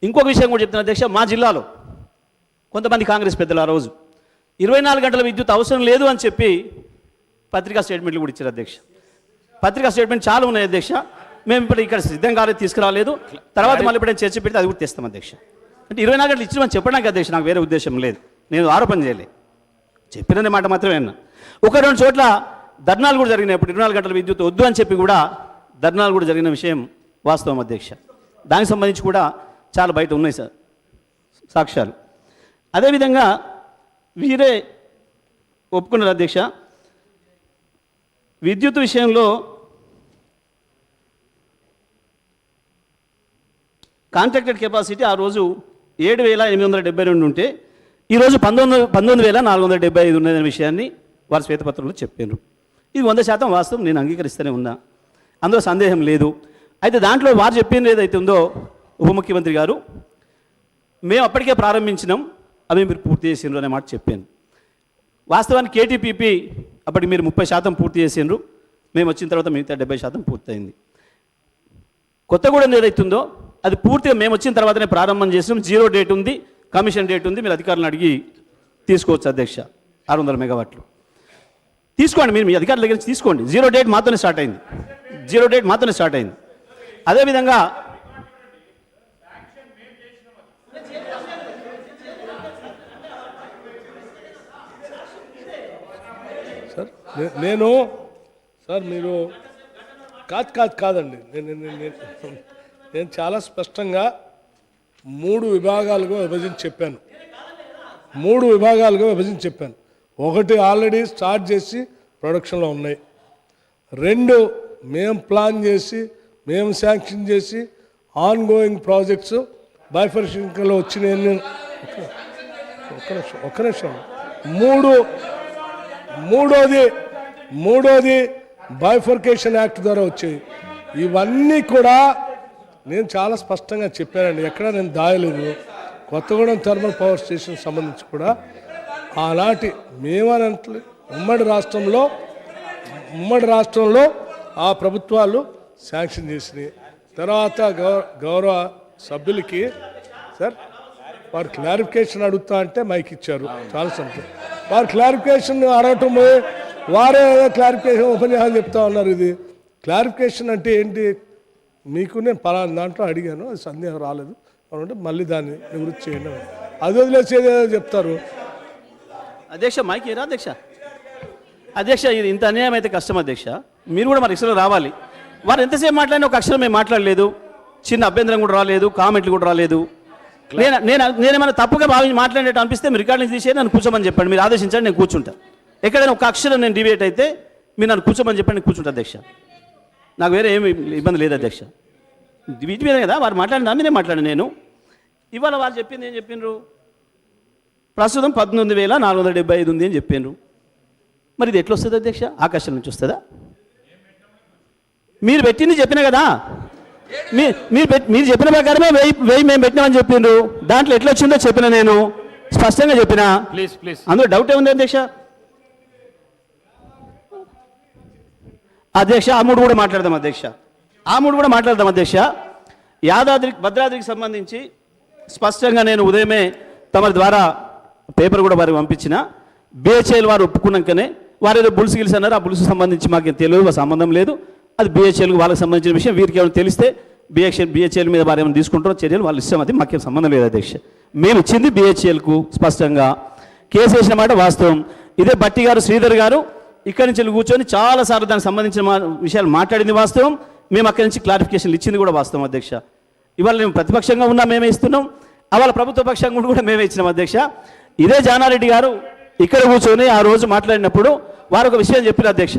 ఇంకొక విషయం కూడా చెప్తున్నా అధ్యక్ష, మా జిల్లాలో కొంతమంది కాంగ్రెస్ పెద్దలు ఆ రోజు 24 గంటల విద్యుత్ అవసరం లేదు అని చెప్పి పత్రికా స్టేట్మెంట్లు కూడా ఇచ్చారు అధ్యక్ష. పత్రికా స్టేట్మెంట్ చాలా ఉన్నాయి అధ్యక్ష. మేము ఇప్పుడు ఇక్కడ సిద్ధం కాలేదు, తీసుకురాలేదు. తర్వాత మళ్ళీ ఇప్పుడు చర్చ పెడితే అది కూడా తెస్తాం అధ్యక్ష. అంటే 24 గంటలు ఇచ్చినామని చెప్పడానికి అధ్యక్ష, నాకు వేరే ఉద్దేశం లేదు, నేను ఆరోపణ చేయలే, చెప్పిన మాట మాత్రమే అన్నా. 1-2 చోట్ల ధర్నాలు కూడా జరిగినాయి. ఇప్పుడు 24 గంటల విద్యుత్ వద్దు అని చెప్పి కూడా ధర్నాలు కూడా జరిగిన విషయం వాస్తవం అధ్యక్ష. దానికి సంబంధించి కూడా చాలా బయట ఉన్నాయి సార్ సాక్ష్యాలు. అదేవిధంగా వీరే ఒప్పుకున్నారు అధ్యక్ష, విద్యుత్ విషయంలో కాంట్రాక్టెడ్ కెపాసిటీ ఆ రోజు 7,872 ఉంటే ఈరోజు 19,475 ఉన్నదనే విషయాన్ని వారి శ్వేతపత్రంలో చెప్పారు. ఇది 100% వాస్తవం, నేను అంగీకరిస్తూనే ఉన్నా, అందులో సందేహం లేదు. అయితే దాంట్లో వారు చెప్పింది ఏదైతే ఉందో ఉప ముఖ్యమంత్రి గారు, మేము అప్పటికే ప్రారంభించినాం, అవి మీరు పూర్తి చేసిండ్రు అనే మాట చెప్పాను. వాస్తవానికి కేటీపీపీ అప్పటికి మీరు 30% పూర్తి చేసిండ్రు, మేము వచ్చిన తర్వాత మిగతా 70% పూర్తయింది. కొత్తగూడెం ఏదైతుందో అది పూర్తిగా మేము వచ్చిన తర్వాతనే ప్రారంభం చేసినాం. 0 డేట్ ఉంది, కమిషన్ డేట్ ఉంది, మీరు అధికారులను అడిగి తీసుకోవచ్చు అధ్యక్ష. 600 మెగావాట్లు తీసుకోండి, మీరు మీ అధికారుల దగ్గర నుంచి తీసుకోండి. 0 డేట్ మాత్రమే స్టార్ట్ అయింది, 0 డేట్ మాత్రమే స్టార్ట్ అయింది. అదేవిధంగా సార్ మీరు కాదండి, నేను చాలా స్పష్టంగా 3 విభాగాలుగా విభజించి చెప్పాను. ఒకటి ఆల్రెడీ స్టార్ట్ చేసి ప్రొడక్షన్లో ఉన్నాయి. 2 మేము ప్లాన్ చేసి మేము శాంక్షన్ చేసి ఆన్ గోయింగ్ ప్రాజెక్ట్స్ బైఫర్కేషన్లో వచ్చినాయి. ఒక్క నిమిషం. మూడోది బైఫర్కేషన్ యాక్ట్ ద్వారా వచ్చాయి. ఇవన్నీ కూడా నేను చాలా స్పష్టంగా చెప్పానండి, ఎక్కడ నేను దాయలేదు. కొత్తగూడెం థర్మల్ పవర్ స్టేషన్ సంబంధించి కూడా ఆనాటి మేమనంటే ఉమ్మడి రాష్ట్రంలో ఆ ప్రభుత్వాలు శాంక్షన్ చేసినాయి. తర్వాత గౌరవ సభ్యులకి సార్ వారు క్లారిఫికేషన్ అడుగుతా అంటే మైక్ ఇచ్చారు, చాలా సంతోషం. వారు క్లారిఫికేషన్ అడగటం వారే క్లారిఫికేషన్ ఉపన్యాసం చెప్తా ఉన్నారు. ఇది క్లారిఫికేషన్ అంటే ఏంటి? మీకు నేను పలానా దాంట్లో అడిగాను, అది సందేహం రాలేదు అంటే మళ్ళీ దాన్ని నివృత్తి చేయండి, అది వదిలేసేది చెప్తారు అధ్యక్ష. మైక్ ఏరా అధ్యక్ష, ఇది ఇంత అన్యాయం అయితే కష్టం అధ్యక్ష. మీరు కూడా మరి రిక్షలో రావాలి. వారు ఎంతసేపు మాట్లాడినా ఒక అక్షరం మేము మాట్లాడలేదు, చిన్న అభ్యంతరం కూడా రాలేదు, కామెంట్లు కూడా రాలేదు. నేనేమైనా తప్పుగా మాట్లాడేట్టు అనిపిస్తే మీరు రికార్డింగ్ తీసేది నన్ను కూర్చోమని చెప్పండి, మీరు ఆదేశించండి, నేను కూర్చుంటా. ఎక్కడైనా ఒక అక్షరం నేను డిబేట్ అయితే మీరు నన్ను కూర్చోమని చెప్పండి, నేను కూర్చుంటా అధ్యక్ష. నాకు వేరే ఏమి ఇబ్బంది లేదు అధ్యక్ష. వీటి మీద కదా వారు మాట్లాడిన దాన్ని నేను మాట్లాడాను. నేను ఇవాళ వాళ్ళు చెప్పింది ఏం చెప్పిండ్రు? ప్రస్తుతం 19,475 ఉంది అని చెప్పిండ్రు. మరి ఇది ఎట్లా వస్తుంది అధ్యక్ష? ఆకాశం నుంచి వస్తుందా? మీరు పెట్టింది చెప్పినా కదా, మీరు చెప్పిన ప్రకారమే 1000 మేము పెట్టినామని చెప్పిండ్రు. దాంట్లో ఎట్లా వచ్చిందో చెప్పిన, నేను స్పష్టంగా చెప్పిన. ప్లీజ్ అందులో డౌట్ ఏముంది అధ్యక్ష? అధ్యక్ష ఆ 3 కూడా మాట్లాడదాం అధ్యక్ష. భద్రాద్రికి సంబంధించి స్పష్టంగా నేను ఉదయమే తమరి ద్వారా పేపర్ కూడా వారికి పంపించిన. బిహెచ్ఎల్ వారు ఒప్పుకున్నాకనే వారు ఏదో బుల్స్ గిల్స్ అన్నారు, ఆ బుల్స్ సంబంధించి మాకేం తెలియదు, సంబంధం లేదు. అది బిహెచ్ఎల్కి వాళ్ళకి సంబంధించిన విషయం. వీరికి ఏమైనా తెలిస్తే బిహెచ్ఎల్ మీద వారు ఏమైనా తీసుకుంటారో చర్యలు వాళ్ళ ఇష్టం, అది మాకేం సంబంధం లేదు అధ్యక్ష. మేము ఇచ్చింది బిహెచ్ఎల్కు స్పష్టంగా కేసు వేసిన మాట వాస్తవం. ఇదే బట్టి గారు, శ్రీధర్ గారు ఇక్కడి నుంచి కూర్చొని చాలాసార్లు దానికి సంబంధించిన విషయాలు మాట్లాడింది వాస్తవం. మేము అక్కడి నుంచి క్లారిఫికేషన్లు ఇచ్చింది కూడా వాస్తవం అధ్యక్ష. ఇవాళ మేము ప్రతిపక్షంగా ఉన్నా మేమే ఇస్తున్నాం, అవాళ ప్రభుత్వ పక్షంగా కూడా మేమే ఇచ్చినాం అధ్యక్ష. ఇదే జానారెడ్డి గారు ఇక్కడ కూర్చొని ఆ రోజు మాట్లాడినప్పుడు వారు ఒక విషయం చెప్పారు అధ్యక్ష.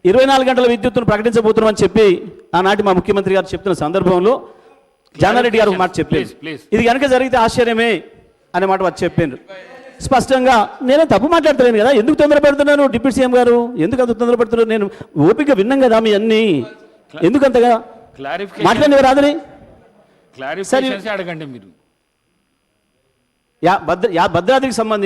24 గంటల విద్యుత్తును ప్రకటించబోతున్నామని చెప్పి ఆనాటి మా ముఖ్యమంత్రి గారు చెప్తున్న సందర్భంలో జానారెడ్డి గారు ఒక మాట చెప్పారు, ఇది కనుక జరిగితే ఆశ్చర్యమే అనే మాట వారు చెప్పారు స్పష్టంగా. నేనే తప్పు మాట్లాడతలేను కదా, ఎందుకు తొందర పెడుతున్నాను డిప్యూటీ సీఎం గారు, ఎందుకు అంత తొందర పెడుతున్నారు? నేను ఓపిక విన్నాం కదా మీ అన్ని, ఎందుకంతగా మాట్లాడి రాదని అడగండి మీరు. భద్రాద్రికి సంబంధించి